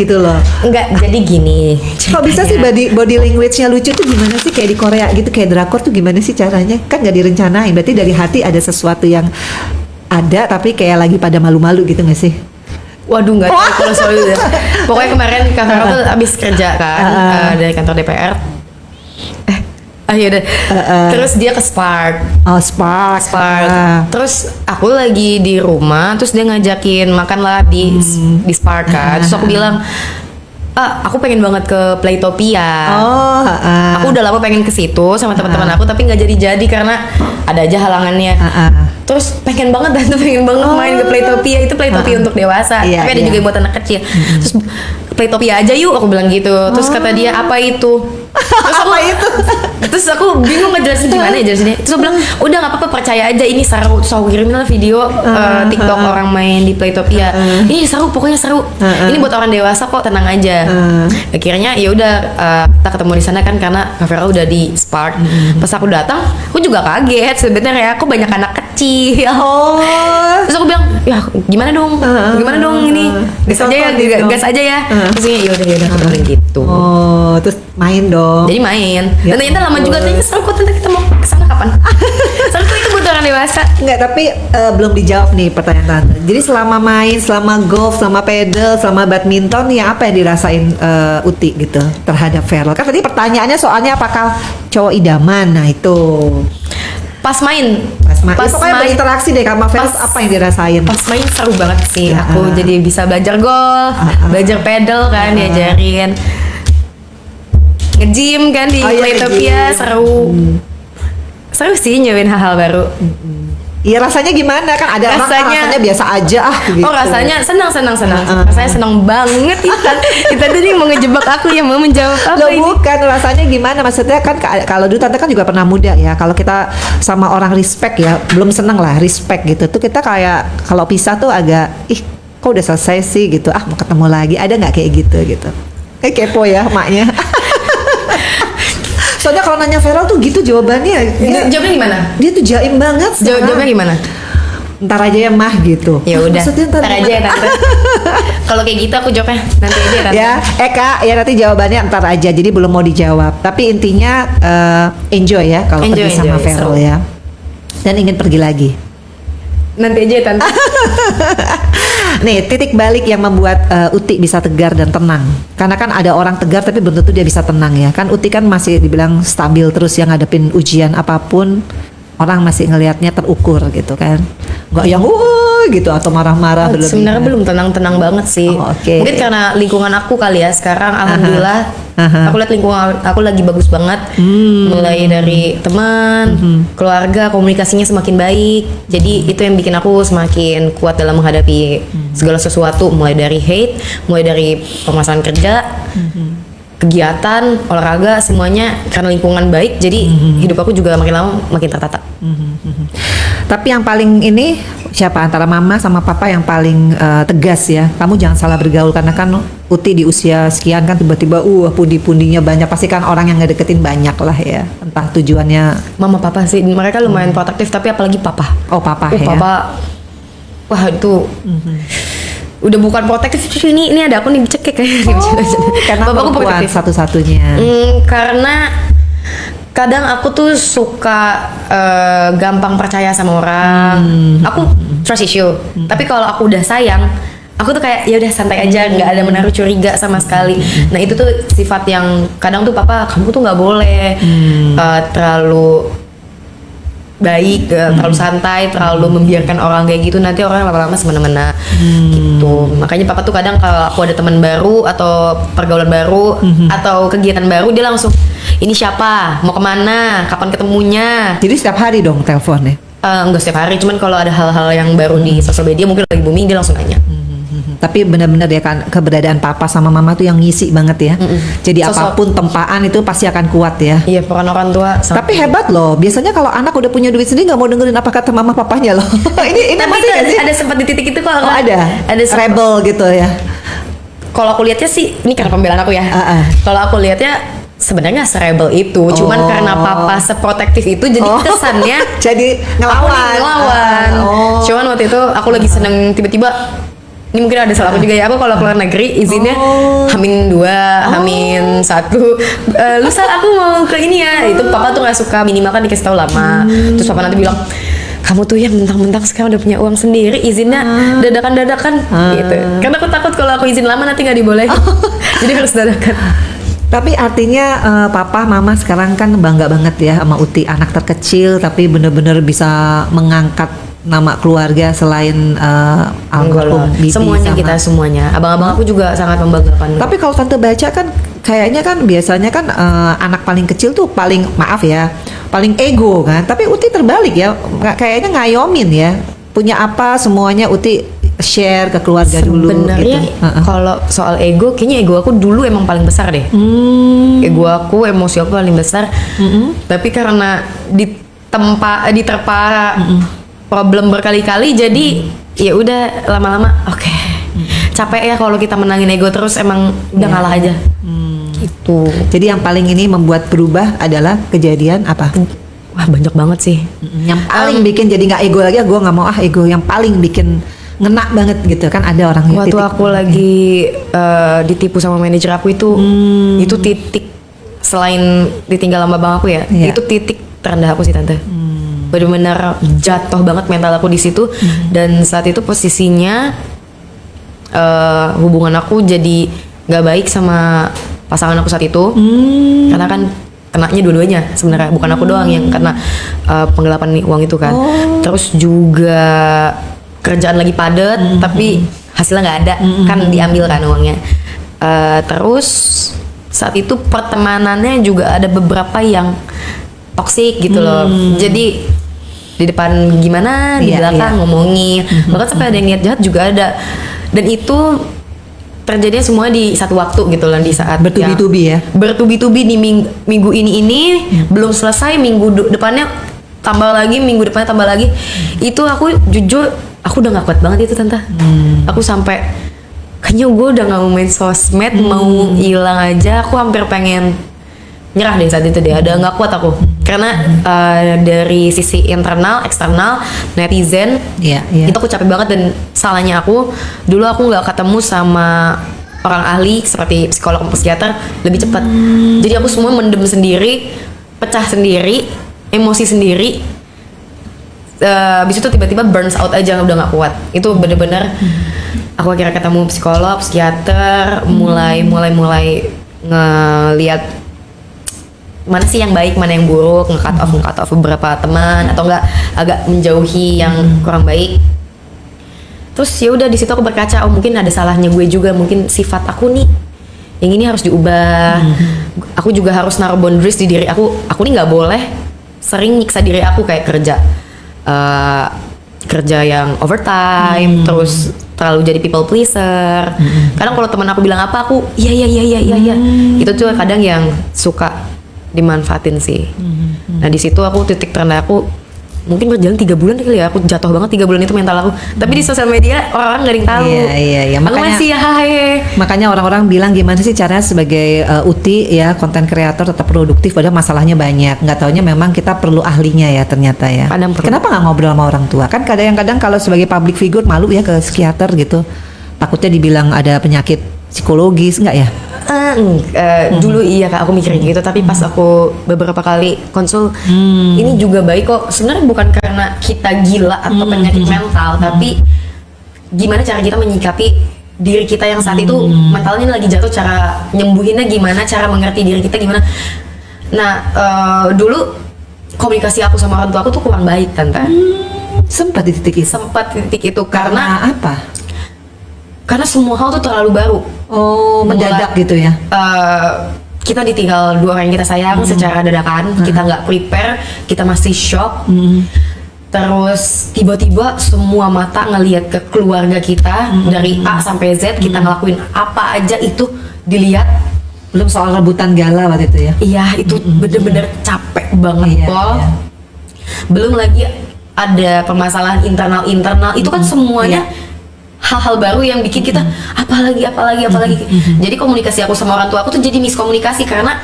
gitu loh. Enggak, jadi gini. Kok bisa sih body language-nya lucu tuh gimana sih, kayak di Korea gitu, kayak drakor tuh gimana sih caranya? Kan nggak direncanain, berarti dari hati ada sesuatu yang ada tapi kayak lagi pada malu-malu gitu nggak sih? Waduh, nggak tahu kalau soal itu. Pokoknya kemarin Kak Vera tuh abis kerja kan dari kantor DPR. Yaudah. Terus dia ke Spark. Oh, Spark. Terus aku lagi di rumah, terus dia ngajakin makan lah di Spark kan. Terus aku bilang, aku pengen banget ke Playtopia. Aku udah lama pengen ke situ sama teman-teman aku, tapi nggak jadi karena ada aja halangannya. Terus pengen banget main ke Playtopia. Itu Playtopia untuk dewasa, tapi ada juga yang buat anak kecil. Terus Playtopia aja yuk, aku bilang gitu. Terus kata dia, apa itu? Terus aku bingung ngejelasin gimana ya jelasinnya. Terus aku bilang, udah nggak apa-apa, percaya aja, ini seru. Terus aku kirimin lah video TikTok orang main di Playtopia. Ini seru, pokoknya seru. Ini buat orang dewasa kok, tenang aja. Akhirnya ya udah, kita ketemu di sana kan karena Kak Vera udah di Spark. Pas aku datang, aku juga kaget sebenarnya. Aku banyak anak kecil. Terus aku bilang, ya gimana dong ini, gas aja ya. Terus ya udah aku bilang gitu. Terus main dong. Jadi main. Dan ternyata lama juga, ternyata seru kok. Kita mau kesana kapan? Seru kok, itu buat orang dewasa. Enggak, tapi belum dijawab nih pertanyaan Tante. Jadi selama main, selama golf, selama pedal, selama badminton, ya apa yang dirasain Uti gitu terhadap Feral? Kan tadi pertanyaannya soalnya apakah cowok idaman? Nah itu. Pas main pokoknya berinteraksi deh sama Feral, apa yang dirasain? Pas main seru banget sih. Aku jadi bisa belajar golf, belajar pedal kan, diajarin nge-gym kan di Playtopia. Seru sih nyobain hal-hal baru. Iya, rasanya gimana? Kan ada orang rasanya biasa aja gitu. Rasanya senang. Rasanya senang banget. Kita tadi mau ngejebak aku yang mau menjawab apa ini. Bukan, rasanya gimana? Maksudnya kan kalau dulu Tante kan juga pernah muda ya. Kalau kita sama orang respect ya, belum seneng lah, respect gitu. Tuh kita kayak kalau pisah tuh agak kok udah selesai sih gitu. Mau ketemu lagi. Ada nggak kayak gitu? Kepo ya maknya. Soalnya kalau nanya Feral tuh gitu jawabannya. Jawabnya gimana? Dia tuh jaim banget. Jawabnya gimana? Ntar aja ya mah gitu. Ya udah. Ntar aja ya Tante. Kalau kayak gitu aku jawabnya nanti aja ya Tante. Ya, Kak, ya nanti jawabannya ntar aja. Jadi belum mau dijawab. Tapi intinya enjoy ya kalau pergi sama Feral ya. Dan ingin pergi lagi. Nanti aja ya Tante. Nih, titik balik yang membuat Uti bisa tegar dan tenang. Karena kan ada orang tegar tapi belum tentu dia bisa tenang ya. Kan Uti kan masih dibilang stabil terus yang ngadepin ujian apapun. Orang masih ngelihatnya terukur gitu kan. Nggak yang gitu atau marah-marah berlebihan. Sebenarnya belum tenang-tenang banget sih. Mungkin karena lingkungan aku kali ya sekarang. Alhamdulillah aku lihat lingkungan aku lagi bagus banget. Mulai dari teman, keluarga, komunikasinya semakin baik. Jadi itu yang bikin aku semakin kuat dalam menghadapi segala sesuatu. Mulai dari hate, mulai dari permasalahan kerja, kegiatan, olahraga, semuanya karena lingkungan baik. Jadi hidup aku juga makin lama makin tertata. Tapi yang paling ini siapa antara mama sama papa yang paling tegas ya? Kamu jangan salah bergaul karena kan Uti di usia sekian kan tiba-tiba pundi-pundinya banyak, pasti kan orang yang ngedeketin banyak lah ya. Entah tujuannya. Mama papa sih mereka lumayan protektif, tapi apalagi papa. Oh papa ya. Papa, wah itu. Udah bukan protektif, ini ada aku nih dicekek kayak karena bapakku protektif satu-satunya. Karena kadang aku tuh suka gampang percaya sama orang. Aku trust issue. Tapi kalau aku udah sayang, aku tuh kayak ya udah santai aja, nggak ada menaruh curiga sama sekali. Nah itu tuh sifat yang kadang tuh papa, kamu tuh nggak boleh terlalu baik, terlalu santai, terlalu membiarkan orang kayak gitu, nanti orang lama-lama semena-mena gitu. Makanya papa tuh kadang kalau aku ada teman baru atau pergaulan baru atau kegiatan baru, dia langsung, ini siapa, mau kemana, kapan ketemunya. Jadi setiap hari dong teleponnya? Enggak setiap hari, cuman kalau ada hal-hal yang baru di sosial media mungkin lagi booming, dia langsung nanya. Tapi benar-benar ya kan keberadaan papa sama mama tuh yang ngisi banget ya. Jadi apapun tempaan itu pasti akan kuat ya. Iya, peran orang tua. Tapi hebat loh. Biasanya kalau anak udah punya duit sendiri nggak mau dengerin apa kata mama papanya loh. ini tapi masih sih? Ada sempat di titik itu kok. Ada rebel gitu ya. Kalau aku lihatnya sih, ini karena pembelaan aku ya. Kalau aku lihatnya sebenarnya nggak serebel itu, cuman karena papa seprotektif itu jadi kesannya jadi ngelawan. Cuman waktu itu aku lagi seneng, tiba-tiba ini mungkin ada salah aku juga ya. Aku kalau keluar negeri izinnya H-2, H-1. Lusa aku mau ke ini ya. Itu papa tuh nggak suka, minimal kan dikasih tahu lama. Terus papa nanti bilang, kamu tuh ya mentang-mentang sekarang udah punya uang sendiri, izinnya dadakan-dadakan gitu. Karena aku takut kalau aku izin lama nanti nggak dibolehin. Jadi harus dadakan. Tapi artinya papa mama sekarang kan bangga banget ya sama Uti, anak terkecil tapi bener-bener bisa mengangkat nama keluarga selain almarhum Bibi Semuanya sama. kita semuanya. Abang-abang aku juga sangat membanggakan. Tapi kalau tante baca kan kayaknya kan biasanya kan anak paling kecil tuh paling, maaf ya, paling ego kan. Tapi Uti terbalik ya, kayaknya ngayomin ya. Punya apa semuanya Uti share ke keluarga dulu. Sebenarnya gitu. kalau soal ego, kayaknya ego aku dulu emang paling besar deh. Ego aku, emosi aku paling besar. Tapi karena diterpa problem berkali-kali, jadi ya udah lama-lama oke. Capek ya kalau kita menangin ego terus, emang udah ngalah aja. Gitu. Jadi yang paling ini membuat berubah adalah kejadian apa? Wah, banyak banget sih. Yang paling bikin jadi nggak ego lagi, gue nggak mau ego. Yang paling bikin ngena banget gitu kan, ada orang Waktu aku lagi ditipu sama manajer aku itu titik, selain ditinggal sama bang aku ya, itu titik terendah aku sih tante. Benar-benar jatuh banget mental aku di situ. Dan saat itu posisinya hubungan aku jadi nggak baik sama pasangan aku saat itu. Karena kan kenanya dua-duanya sebenarnya, bukan aku doang yang kena penggelapan uang itu kan. Terus juga kerjaan lagi padat, tapi hasilnya nggak ada, kan diambil kan uangnya. Terus saat itu pertemanannya juga ada beberapa yang toksik gitu loh. Jadi di depan gimana, di belakang ngomongin, bahkan sampai ada yang niat jahat juga ada. Dan itu terjadinya semua di satu waktu gitu loh, di saat bertubi-tubi ya. Bertubi-tubi di minggu ini belum selesai, minggu depannya tambah lagi, minggu depannya tambah lagi. Itu aku jujur, aku udah gak kuat banget itu tante. Aku sampai kayaknya gue udah gak mau main sosmed, mau hilang aja. Aku hampir pengen nyerah deh saat itu deh, ada nggak kuat aku. Karena dari sisi internal, eksternal, netizen, itu aku capek banget. Dan salahnya aku dulu aku nggak ketemu sama orang ahli seperti psikolog atau psikiater lebih cepat. Jadi aku semua mendem sendiri, pecah sendiri, emosi sendiri. Abis itu tiba-tiba burns out aja, udah nggak kuat. Itu bener-bener aku akhirnya ketemu psikolog, psikiater, mulai ngelihat mana sih yang baik, mana yang buruk, nge-cut off beberapa teman, atau enggak agak menjauhi yang kurang baik. Terus ya udah di situ aku berkaca, oh mungkin ada salahnya gue juga, mungkin sifat aku nih yang ini harus diubah. Aku juga harus naruh boundaries di diri aku. Aku nih nggak boleh sering nyiksa diri aku kayak kerja yang overtime, terus terlalu jadi people pleaser. Kadang kalau teman aku bilang apa, aku iya. Itu tuh kadang yang suka dimanfaatin sih. Nah di situ aku titik terendah aku mungkin berjalan 3 bulan kali ya, aku jatuh banget 3 bulan itu mental aku. Tapi di sosial media orang nggak ada yang tahu. Iya. Aku masih Makanya orang-orang bilang gimana sih caranya sebagai Uti ya, konten kreator tetap produktif padahal masalahnya banyak. Nggak taunya memang kita perlu ahlinya ya ternyata ya. Kenapa nggak ngobrol sama orang tua? Kan kadang-kadang kalau sebagai public figure malu ya ke psikiater gitu. Takutnya dibilang ada penyakit psikologis, nggak ya? Dulu iya Kak, aku mikir gitu. Tapi pas aku beberapa kali konsul, ini juga baik kok. Sebenarnya bukan karena kita gila atau penyakit mental, tapi gimana cara kita menyikapi diri kita yang saat itu mentalnya lagi jatuh, cara nyembuhinnya gimana, cara mengerti diri kita gimana. Nah dulu komunikasi aku sama orang tua aku tuh kurang baik tante. Sempat di titik itu. Karena apa? Karena semua hal tuh terlalu baru. Mendadak gitu ya. Kita ditinggal 2 orang yang kita sayang secara dadakan. Kita nggak prepare, kita masih shock. Terus tiba-tiba semua mata ngelihat ke keluarga kita dari A sampai Z, kita ngelakuin apa aja itu dilihat. Belum soal rebutan gala waktu itu ya. Iya, itu bener-bener capek banget Pol. Belum lagi ada permasalahan internal itu kan semuanya hal-hal baru yang bikin kita apalagi. Jadi komunikasi aku sama orang tua aku tuh jadi miskomunikasi, karena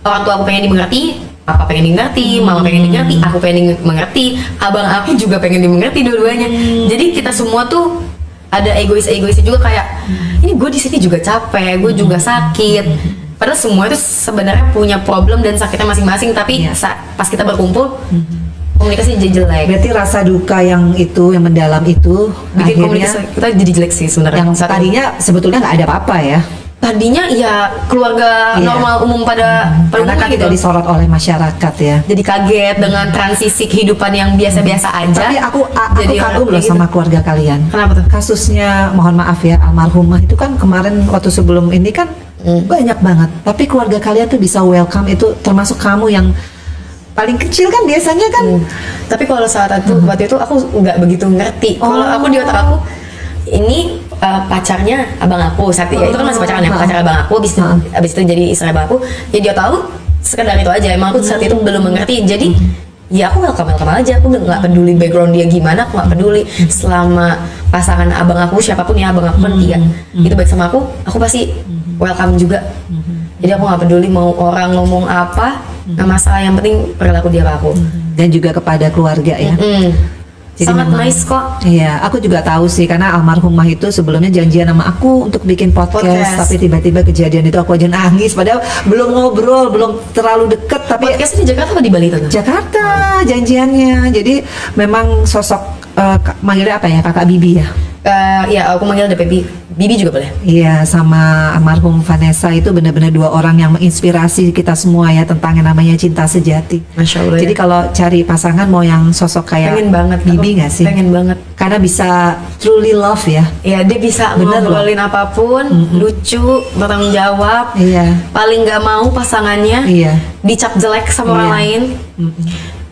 orang tua aku pengen dimengerti, papa pengen dimengerti, mama pengen dimengerti, aku pengen dimengerti, abang aku juga pengen dimengerti, dua-duanya. Jadi kita semua tuh ada egoisnya juga kayak ini gue di sini juga capek, gue juga sakit. Padahal semua itu sebenarnya punya problem dan sakitnya masing-masing, tapi pas kita berkumpul komunikasi jadi jelek. Berarti rasa duka yang mendalam itu Bikin akhirnya komunikasi kita jadi jelek sih sebenarnya. yang tadinya sebetulnya nggak ada apa-apa ya. Tadinya ya keluarga normal umum pada Karena kan umumnya tidak disorot oleh masyarakat ya. Jadi kaget dengan transisi kehidupan yang biasa-biasa aja. Tapi aku Jadi kagum loh kayak sama keluarga kalian. Kenapa tuh? Kasusnya, mohon maaf ya, almarhumah itu kan kemarin waktu sebelum ini kan banyak banget. Tapi keluarga kalian tuh bisa welcome, itu termasuk kamu yang paling kecil kan biasanya kan. Tapi kalau saat itu waktu itu aku nggak begitu ngerti. Kalau aku di otak aku ini pacarnya abang aku saat ya itu kan masih pacaran ya, pacar abang aku abis itu jadi istri abang aku. Ya dia tahu sekedar itu aja. Emang aku saat itu belum mengerti. Jadi ya aku welcome aja. Aku nggak peduli background dia gimana, aku nggak peduli. Selama pasangan abang aku siapapun ya, abang aku kan dia itu baik sama aku pasti welcome juga. Jadi aku nggak peduli mau orang ngomong apa, nggak masalah, yang penting perilaku dia ke aku. Dan juga kepada keluarga ya. Jadi Sangat memang, nice kok. Iya, aku juga tahu sih karena almarhumah itu sebelumnya janjian sama aku untuk bikin podcast. Tapi tiba-tiba kejadian itu aku aja nangis. Padahal belum ngobrol, belum terlalu deket. Tapi Podcast di Jakarta apa di Bali tuh? Jakarta janjiannya. Jadi memang sosok manggilnya apa ya, kakak Bibi ya. Ya aku manggil ada Bibi juga boleh. Iya, sama almarhum Vanessa itu benar-benar dua orang yang menginspirasi kita semua ya tentang yang namanya cinta sejati. Masya Allah. Jadi kalau cari pasangan mau yang sosok kayak pengen banget Bibi aku nggak sih? Pengen banget. Karena bisa truly love ya. Ya dia bisa Bener ngobrolin apapun, lucu, bertanggung jawab. Iya. Paling nggak mau pasangannya Iya. dicap jelek sama orang Iya. lain.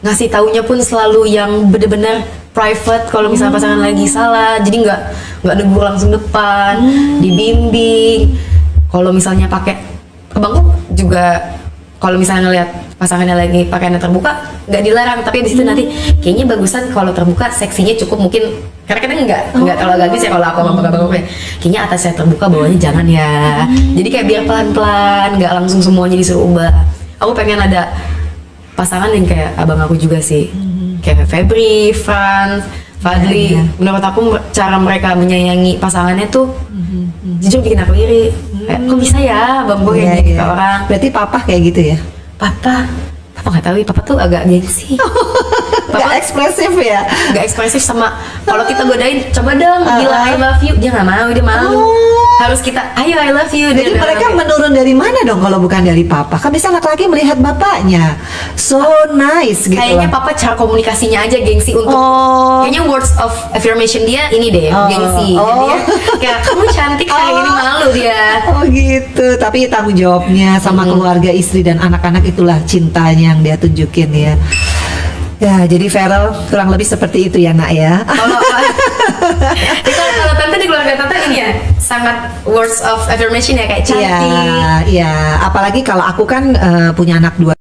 Ngasih taunya pun selalu yang bener-bener private. Kalau misalnya pasangan lagi salah, jadi nggak negur langsung depan, dibimbing. Kalau misalnya pakai abangku juga, kalau misalnya ngeliat pasangannya lagi pakaiannya terbuka, nggak dilarang, tapi di situ nanti kayaknya bagusan kalau terbuka, seksinya cukup mungkin, karena kita nggak terlalu agak ya kalau aku sama abang kayaknya atasnya terbuka, bawahnya jangan ya. Jadi kayak biar pelan-pelan, nggak langsung semuanya disuruh ubah. Aku pengen ada pasangan yang kayak abang aku juga sih, kayak Febri, Franz, Fadli. Menurut aku cara mereka menyayangi pasangannya tuh jujur bikin aku iri. Kayak, kok bisa ya abang gue kayak gitu ke orang. Berarti papa kayak gitu ya? Papa nggak tahu ya, papa tuh agak gengsi. Gak ekspresif ya? Gak ekspresif sama kalau kita godain, coba dong bilang I love you, dia nggak mau, dia malu. Harus kita, ayo I love you. Jadi dia mereka menurun dari mana dong kalau bukan dari papa? Kan bisa laki-laki melihat bapaknya, so nice gitu. kayaknya loh. papa cara komunikasinya aja gengsi untuk kayaknya words of affirmation dia ini deh, gengsi. Jadi dia kayak kamu cantik hari ini, malu dia. Oh gitu, tapi tanggung jawabnya sama keluarga, istri dan anak-anak itulah cintanya yang dia tunjukin ya. Ya, jadi Feral kurang lebih seperti itu ya nak ya. Kalau tante di keluarga tante ini ya sangat words of affirmation ya, kayak cantik. Iya, apalagi kalau aku kan punya anak dua.